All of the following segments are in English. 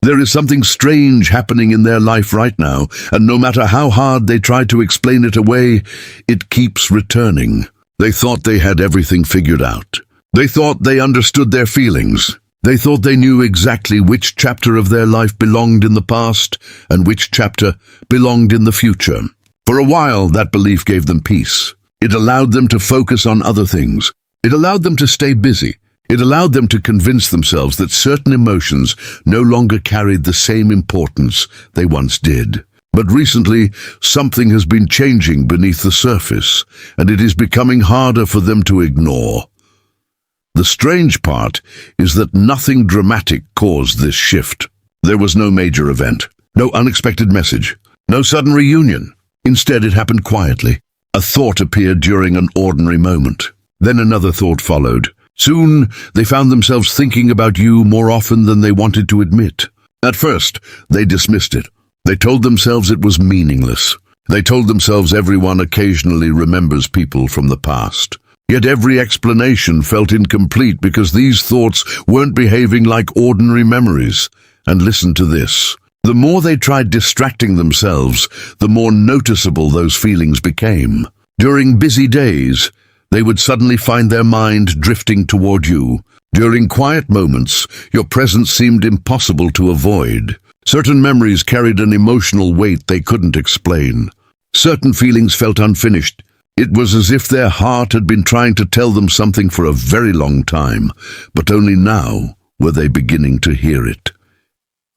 There is something strange happening in their life right now, and no matter how hard they try to explain it away, it keeps returning. They thought they had everything figured out. They thought they understood their feelings. They thought they knew exactly which chapter of their life belonged in the past and which chapter belonged in the future. For a while, that belief gave them peace. It allowed them to focus on other things. It allowed them to stay busy. It allowed them to convince themselves that certain emotions no longer carried the same importance they once did. But recently, something has been changing beneath the surface, and it is becoming harder for them to ignore. The strange part is that nothing dramatic caused this shift. There was no major event, no unexpected message, no sudden reunion. Instead, it happened quietly. A thought appeared during an ordinary moment. Then another thought followed. Soon, they found themselves thinking about you more often than they wanted to admit. At first, they dismissed it. They told themselves it was meaningless. They told themselves everyone occasionally remembers people from the past. Yet every explanation felt incomplete because these thoughts weren't behaving like ordinary memories. And listen to this. The more they tried distracting themselves, the more noticeable those feelings became. During busy days, they would suddenly find their mind drifting toward you. During quiet moments, your presence seemed impossible to avoid. Certain memories carried an emotional weight they couldn't explain. Certain feelings felt unfinished. It was as if their heart had been trying to tell them something for a very long time, but only now were they beginning to hear it.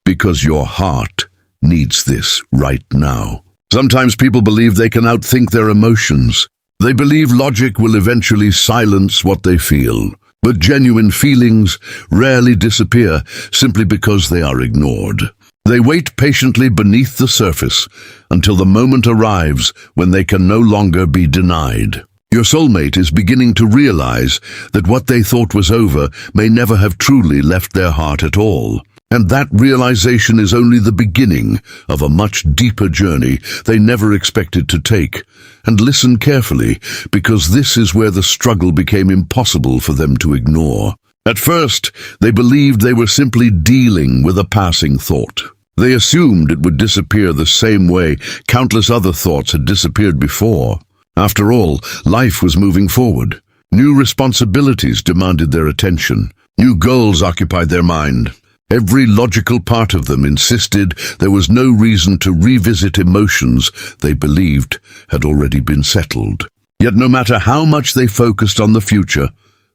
Because your heart needs this right now. Sometimes people believe they can outthink their emotions. They believe logic will eventually silence what they feel. But genuine feelings rarely disappear simply because they are ignored. They wait patiently beneath the surface until the moment arrives when they can no longer be denied. Your soulmate is beginning to realize that what they thought was over may never have truly left their heart at all. And that realization is only the beginning of a much deeper journey they never expected to take. And listen carefully, because this is where the struggle became impossible for them to ignore. At first, they believed they were simply dealing with a passing thought. They assumed it would disappear the same way countless other thoughts had disappeared before. After all, life was moving forward. New responsibilities demanded their attention. New goals occupied their mind. Every logical part of them insisted there was no reason to revisit emotions they believed had already been settled. Yet no matter how much they focused on the future,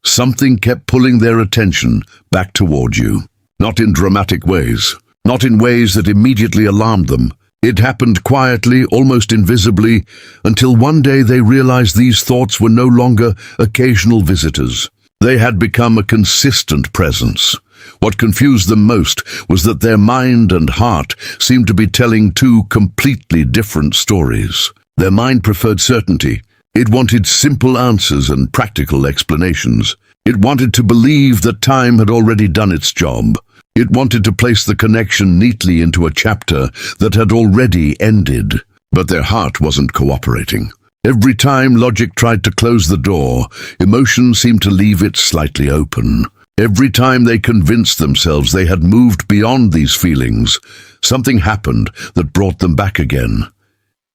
something kept pulling their attention back toward you. Not in dramatic ways, not in ways that immediately alarmed them. It happened quietly, almost invisibly, until one day they realized these thoughts were no longer occasional visitors. They had become a consistent presence. What confused them most was that their mind and heart seemed to be telling two completely different stories. Their mind preferred certainty. It wanted simple answers and practical explanations. It wanted to believe that time had already done its job. It wanted to place the connection neatly into a chapter that had already ended. But their heart wasn't cooperating. Every time logic tried to close the door, emotion seemed to leave it slightly open. Every time they convinced themselves they had moved beyond these feelings, something happened that brought them back again.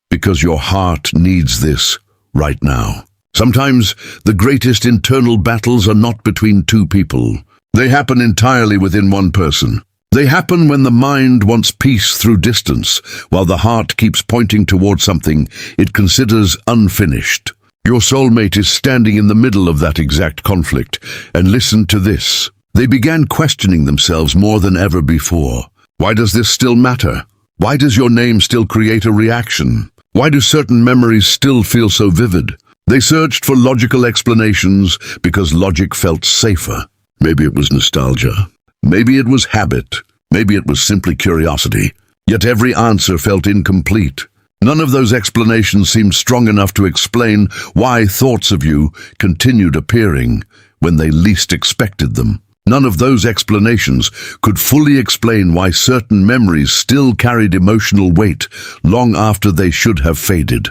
Because your heart needs this right now. Sometimes the greatest internal battles are not between two people. They happen entirely within one person. They happen when the mind wants peace through distance, while the heart keeps pointing toward something it considers unfinished. Your soulmate is standing in the middle of that exact conflict, and listen to this. They began questioning themselves more than ever before. Why does this still matter? Why does your name still create a reaction? Why do certain memories still feel so vivid? They searched for logical explanations because logic felt safer. Maybe it was nostalgia. Maybe it was habit. Maybe it was simply curiosity. Yet every answer felt incomplete. None of those explanations seemed strong enough to explain why thoughts of you continued appearing when they least expected them. None of those explanations could fully explain why certain memories still carried emotional weight long after they should have faded.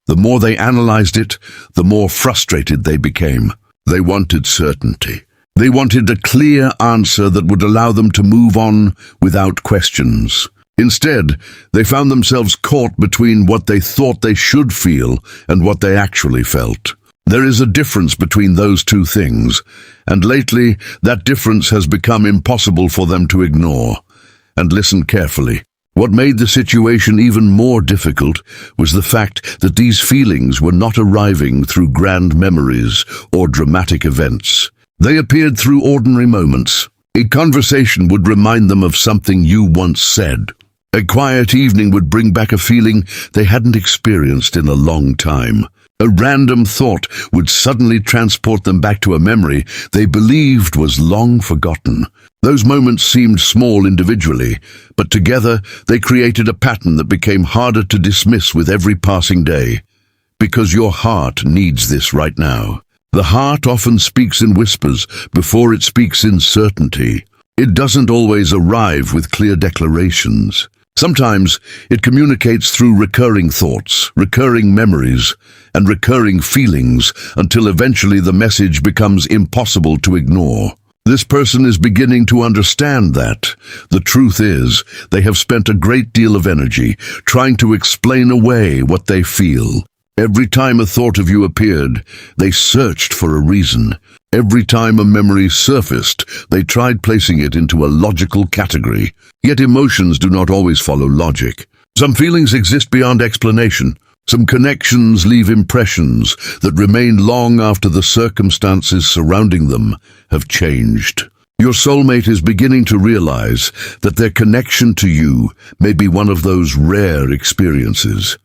The more they analyzed it, the more frustrated they became. They wanted certainty. They wanted a clear answer that would allow them to move on without questions. Instead, they found themselves caught between what they thought they should feel and what they actually felt. There is a difference between those two things, and lately that difference has become impossible for them to ignore. And listen carefully. What made the situation even more difficult was the fact that these feelings were not arriving through grand memories or dramatic events. They appeared through ordinary moments. A conversation would remind them of something you once said. A quiet evening would bring back a feeling they hadn't experienced in a long time. A random thought would suddenly transport them back to a memory they believed was long forgotten. Those moments seemed small individually, but together they created a pattern that became harder to dismiss with every passing day. Because your heart needs this right now. The heart often speaks in whispers before it speaks in certainty. It doesn't always arrive with clear declarations. Sometimes it communicates through recurring thoughts, recurring memories, and recurring feelings until eventually the message becomes impossible to ignore. This person is beginning to understand that. The truth is, they have spent a great deal of energy trying to explain away what they feel. Every time a thought of you appeared, they searched for a reason. Every time a memory surfaced, they tried placing it into a logical category. Yet emotions do not always follow logic. Some feelings exist beyond explanation. Some connections leave impressions that remain long after the circumstances surrounding them have changed. Your soulmate is beginning to realize that their connection to you may be one of those rare experiences.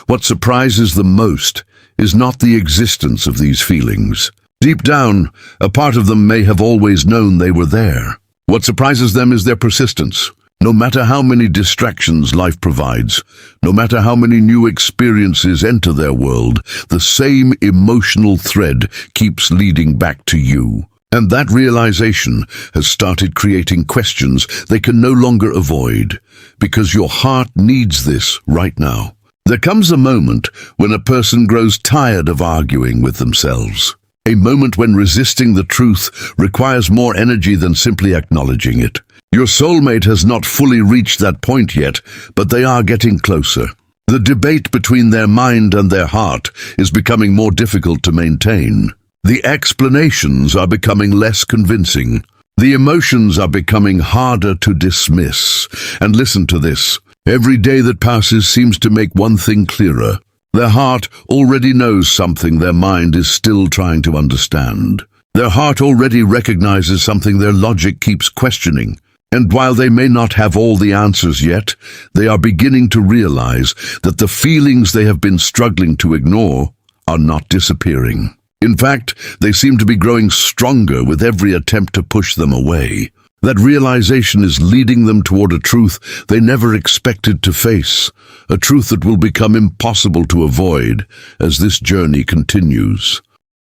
What surprises them most is not the existence of these feelings. Deep down, a part of them may have always known they were there. What surprises them is their persistence. No matter how many distractions life provides, no matter how many new experiences enter their world, the same emotional thread keeps leading back to you. And that realization has started creating questions they can no longer avoid, because your heart needs this right now. There comes a moment when a person grows tired of arguing with themselves. A moment when resisting the truth requires more energy than simply acknowledging it. Your soulmate has not fully reached that point yet, but they are getting closer. The debate between their mind and their heart is becoming more difficult to maintain. The explanations are becoming less convincing. The emotions are becoming harder to dismiss. And listen to this. Every day that passes seems to make one thing clearer. Their heart already knows something their mind is still trying to understand. Their heart already recognizes something their logic keeps questioning. And while they may not have all the answers yet, they are beginning to realize that the feelings they have been struggling to ignore are not disappearing. In fact, they seem to be growing stronger with every attempt to push them away. That realization is leading them toward a truth they never expected to face, a truth that will become impossible to avoid as this journey continues.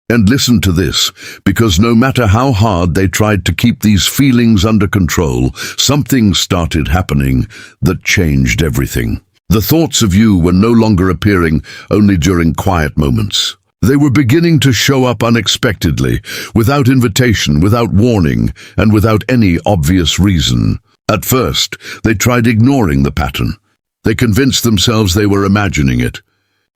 And listen to this, because no matter how hard they tried to keep these feelings under control, something started happening that changed everything. The thoughts of you were no longer appearing only during quiet moments. They were beginning to show up unexpectedly, without invitation, without warning, and without any obvious reason. At first, they tried ignoring the pattern. They convinced themselves they were imagining it.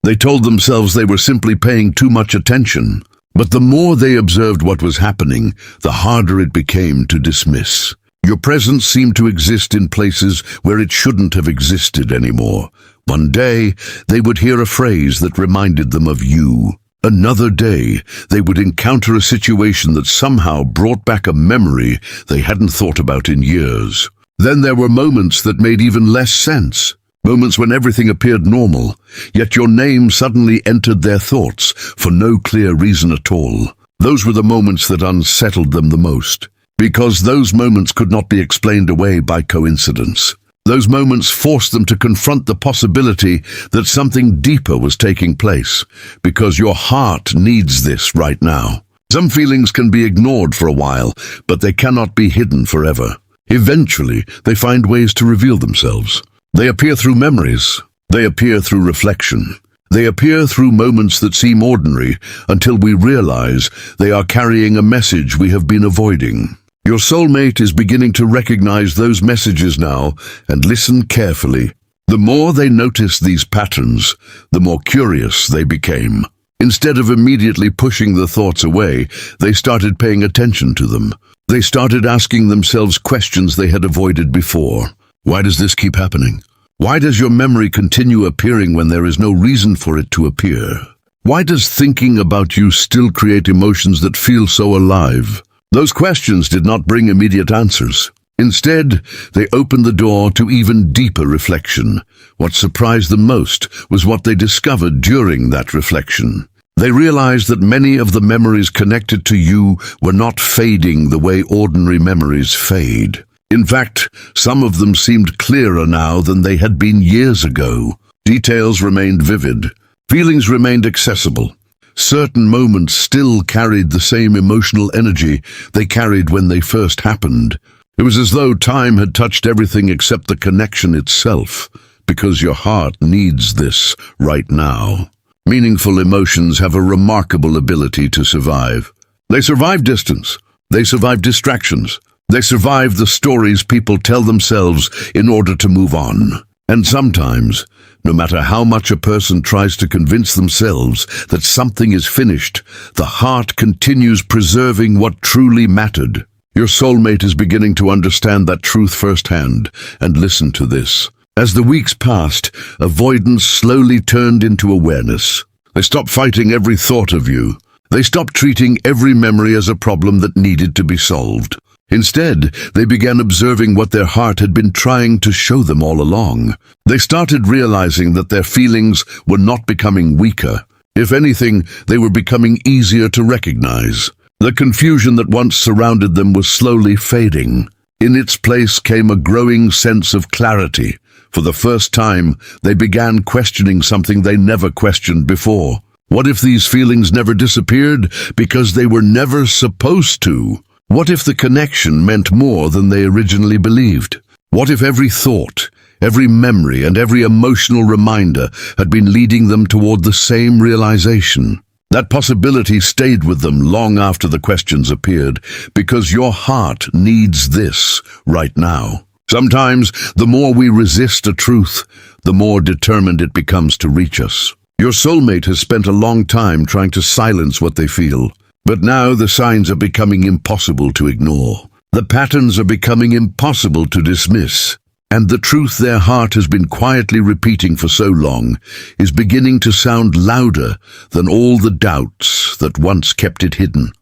They told themselves they were simply paying too much attention. But the more they observed what was happening, the harder it became to dismiss. Your presence seemed to exist in places where it shouldn't have existed anymore. One day, they would hear a phrase that reminded them of you. Another day, they would encounter a situation that somehow brought back a memory they hadn't thought about in years. Then there were moments that made even less sense. Moments when everything appeared normal, yet your name suddenly entered their thoughts for no clear reason at all. Those were the moments that unsettled them the most, because those moments could not be explained away by coincidence. Those moments forced them to confront the possibility that something deeper was taking place, because your heart needs this right now. Some feelings can be ignored for a while, but they cannot be hidden forever. Eventually, they find ways to reveal themselves. They appear through memories. They appear through reflection. They appear through moments that seem ordinary until we realize they are carrying a message we have been avoiding. Your soulmate is beginning to recognize those messages now and listen carefully. The more they noticed these patterns, the more curious they became. Instead of immediately pushing the thoughts away, they started paying attention to them. They started asking themselves questions they had avoided before. Why does this keep happening? Why does your memory continue appearing when there is no reason for it to appear? Why does thinking about you still create emotions that feel so alive? Those questions did not bring immediate answers. Instead, they opened the door to even deeper reflection. What surprised them most was what they discovered during that reflection. They realized that many of the memories connected to you were not fading the way ordinary memories fade. In fact, some of them seemed clearer now than they had been years ago. Details remained vivid. Feelings remained accessible. Certain moments still carried the same emotional energy they carried when they first happened. It was as though time had touched everything except the connection itself, because your heart needs this right now. Meaningful emotions have a remarkable ability to survive. They survive distance. They survive distractions. They survive the stories people tell themselves in order to move on. And sometimes, no matter how much a person tries to convince themselves that something is finished, the heart continues preserving what truly mattered. Your soulmate is beginning to understand that truth firsthand, and listen to this. As the weeks passed, avoidance slowly turned into awareness. They stopped fighting every thought of you. They stopped treating every memory as a problem that needed to be solved. Instead, they began observing what their heart had been trying to show them all along. They started realizing that their feelings were not becoming weaker. If anything, they were becoming easier to recognize. The confusion that once surrounded them was slowly fading. In its place came a growing sense of clarity. For the first time, they began questioning something they never questioned before. What if these feelings never disappeared because they were never supposed to? What if the connection meant more than they originally believed? What if every thought, every memory, and every emotional reminder had been leading them toward the same realization? That possibility stayed with them long after the questions appeared, because your heart needs this right now. Sometimes, the more we resist a truth, the more determined it becomes to reach us. Your soulmate has spent a long time trying to silence what they feel, but now the signs are becoming impossible to ignore. The patterns are becoming impossible to dismiss. And the truth their heart has been quietly repeating for so long is beginning to sound louder than all the doubts that once kept it hidden.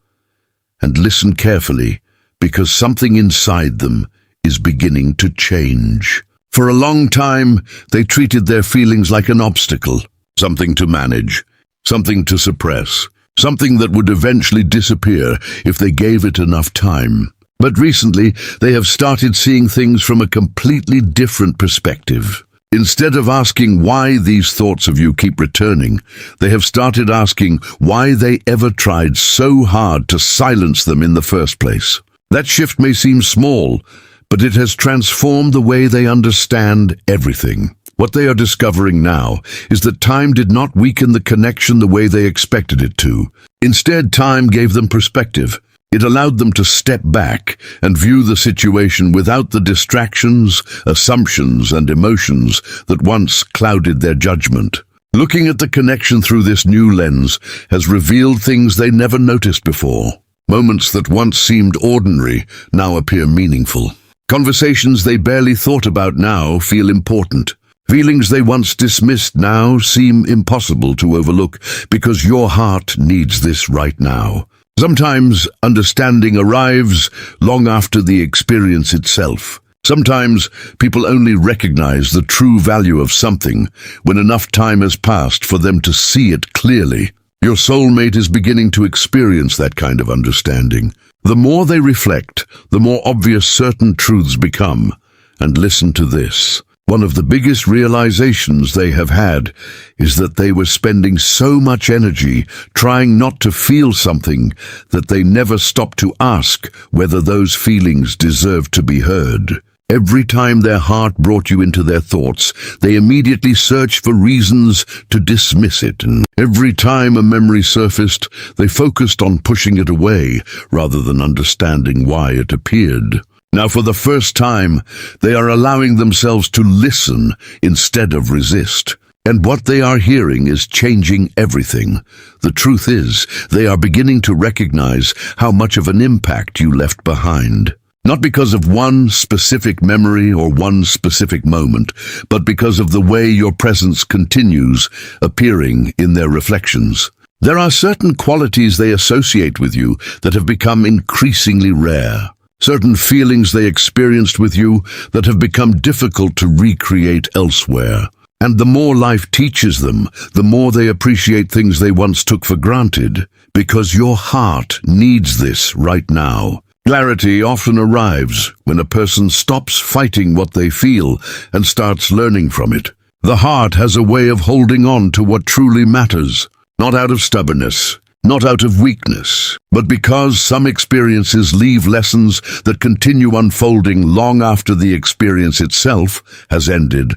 And listen carefully, because something inside them is beginning to change. For a long time, they treated their feelings like an obstacle, something to manage, something to suppress, something that would eventually disappear if they gave it enough time. But recently, they have started seeing things from a completely different perspective. Instead of asking why these thoughts of you keep returning, they have started asking why they ever tried so hard to silence them in the first place. That shift may seem small, but it has transformed the way they understand everything. What they are discovering now is that time did not weaken the connection the way they expected it to. Instead, time gave them perspective. It allowed them to step back and view the situation without the distractions, assumptions, and emotions that once clouded their judgment. Looking at the connection through this new lens has revealed things they never noticed before. Moments that once seemed ordinary now appear meaningful. Conversations they barely thought about now feel important. Feelings they once dismissed now seem impossible to overlook because your heart needs this right now. Sometimes understanding arrives long after the experience itself. Sometimes people only recognize the true value of something when enough time has passed for them to see it clearly. Your soulmate is beginning to experience that kind of understanding. The more they reflect, the more obvious certain truths become. And listen to this. One of the biggest realizations they have had is that they were spending so much energy trying not to feel something that they never stopped to ask whether those feelings deserved to be heard. Every time their heart brought you into their thoughts, they immediately searched for reasons to dismiss it. And every time a memory surfaced, they focused on pushing it away rather than understanding why it appeared. Now, for the first time, they are allowing themselves to listen instead of resist. And what they are hearing is changing everything. The truth is, they are beginning to recognize how much of an impact you left behind. Not because of one specific memory or one specific moment, but because of the way your presence continues appearing in their reflections. There are certain qualities they associate with you that have become increasingly rare. Certain feelings they experienced with you that have become difficult to recreate elsewhere. And the more life teaches them, the more they appreciate things they once took for granted, because your heart needs this right now. Clarity often arrives when a person stops fighting what they feel and starts learning from it. The heart has a way of holding on to what truly matters, not out of stubbornness, not out of weakness, but because some experiences leave lessons that continue unfolding long after the experience itself has ended.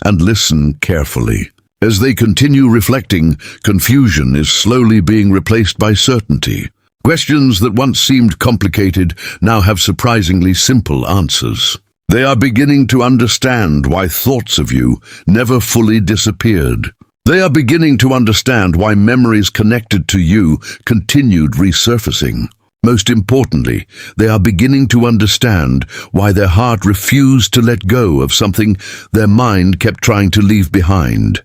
And listen carefully. As they continue reflecting, confusion is slowly being replaced by certainty. Questions that once seemed complicated now have surprisingly simple answers. They are beginning to understand why thoughts of you never fully disappeared. They are beginning to understand why memories connected to you continued resurfacing. Most importantly, they are beginning to understand why their heart refused to let go of something their mind kept trying to leave behind.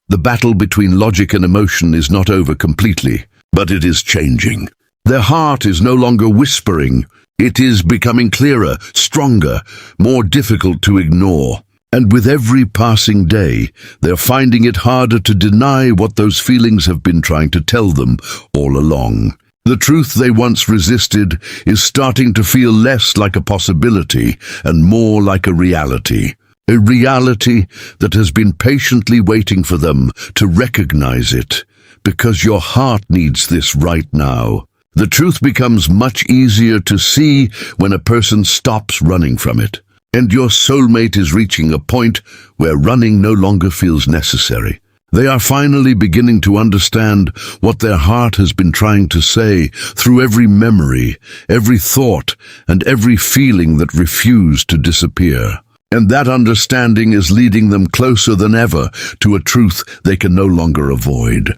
The battle between logic and emotion is not over completely, but it is changing. Their heart is no longer whispering. It is becoming clearer, stronger, more difficult to ignore. And with every passing day, they're finding it harder to deny what those feelings have been trying to tell them all along. The truth they once resisted is starting to feel less like a possibility and more like a reality. A reality that has been patiently waiting for them to recognize it, because your heart needs this right now. The truth becomes much easier to see when a person stops running from it, and your soulmate is reaching a point where running no longer feels necessary. They are finally beginning to understand what their heart has been trying to say through every memory, every thought, and every feeling that refused to disappear. And that understanding is leading them closer than ever to a truth they can no longer avoid.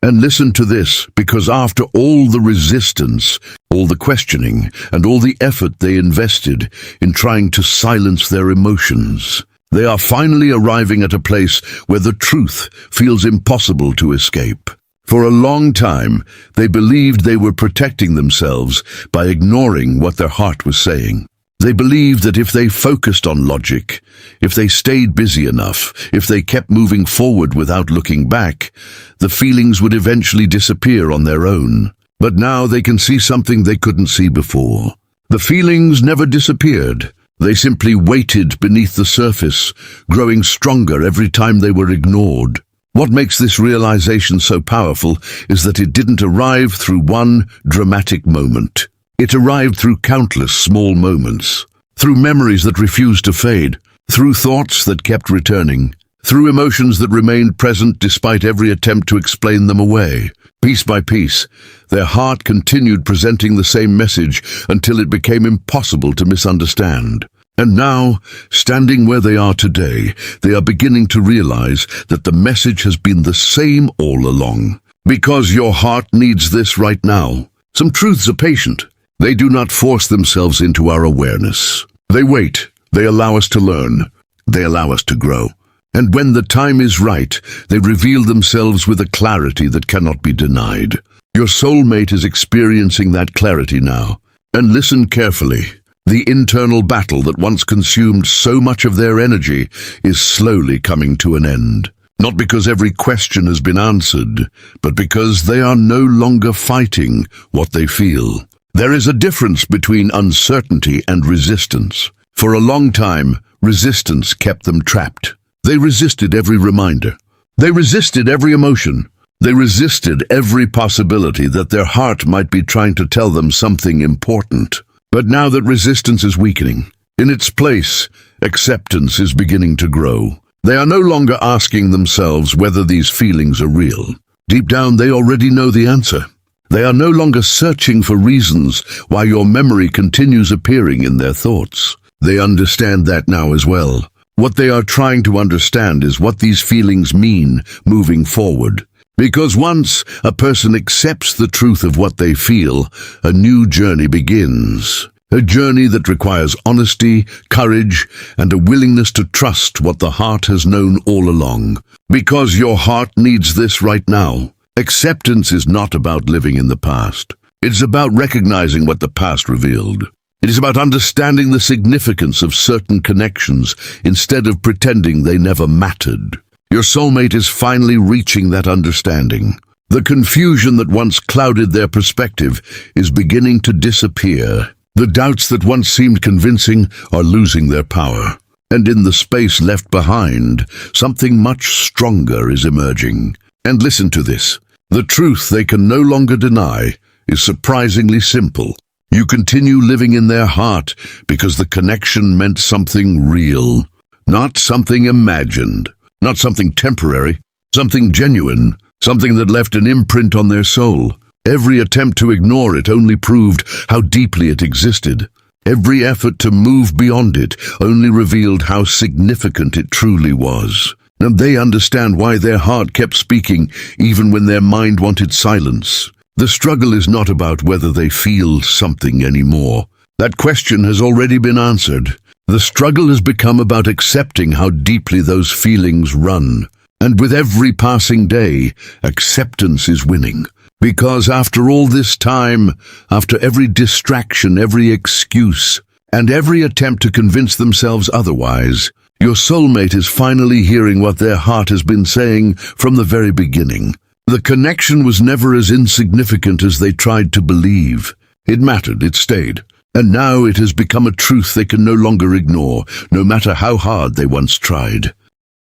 And listen to this, because after all the resistance, all the questioning, and all the effort they invested in trying to silence their emotions, they are finally arriving at a place where the truth feels impossible to escape. For a long time, they believed they were protecting themselves by ignoring what their heart was saying. They believed that if they focused on logic, if they stayed busy enough, if they kept moving forward without looking back, the feelings would eventually disappear on their own. But now they can see something they couldn't see before. The feelings never disappeared. They simply waited beneath the surface, growing stronger every time they were ignored. What makes this realization so powerful is that it didn't arrive through one dramatic moment. It arrived through countless small moments, through memories that refused to fade, through thoughts that kept returning, through emotions that remained present despite every attempt to explain them away. Piece by piece, their heart continued presenting the same message until it became impossible to misunderstand. And now, standing where they are today, they are beginning to realize that the message has been the same all along. Because your heart needs this right now. Some truths are patient. They do not force themselves into our awareness. They wait. They allow us to learn. They allow us to grow. And when the time is right, they reveal themselves with a clarity that cannot be denied. Your soulmate is experiencing that clarity now. And listen carefully. The internal battle that once consumed so much of their energy is slowly coming to an end. Not because every question has been answered, but because they are no longer fighting what they feel. There is a difference between uncertainty and resistance. For a long time, resistance kept them trapped. They resisted every reminder. They resisted every emotion. They resisted every possibility that their heart might be trying to tell them something important. But now that resistance is weakening, In its place, acceptance is beginning to grow. They are no longer asking themselves whether these feelings are real. Deep down, they already know the answer. They are no longer searching for reasons why your memory continues appearing in their thoughts. They understand that now as well. What they are trying to understand is what these feelings mean moving forward. Because once a person accepts the truth of what they feel, a new journey begins. A journey that requires honesty, courage, and a willingness to trust what the heart has known all along. Because your heart needs this right now. Acceptance is not about living in the past. It's about recognizing what the past revealed. It is about understanding the significance of certain connections instead of pretending they never mattered. Your soulmate is finally reaching that understanding. The confusion that once clouded their perspective is beginning to disappear. The doubts that once seemed convincing are losing their power. And in the space left behind, something much stronger is emerging. And listen to this. The truth they can no longer deny is surprisingly simple. You continue living in their heart because the connection meant something real, not something imagined, not something temporary, something genuine, something that left an imprint on their soul. Every attempt to ignore it only proved how deeply it existed. Every effort to move beyond it only revealed how significant it truly was. And they understand why their heart kept speaking even when their mind wanted silence. The struggle is not about whether they feel something anymore. That question has already been answered. The struggle has become about accepting how deeply those feelings run. And with every passing day, acceptance is winning. Because after all this time, after every distraction, every excuse, and every attempt to convince themselves otherwise, your soulmate is finally hearing what their heart has been saying from the very beginning. The connection was never as insignificant as they tried to believe. It mattered, it stayed. And now it has become a truth they can no longer ignore, no matter how hard they once tried.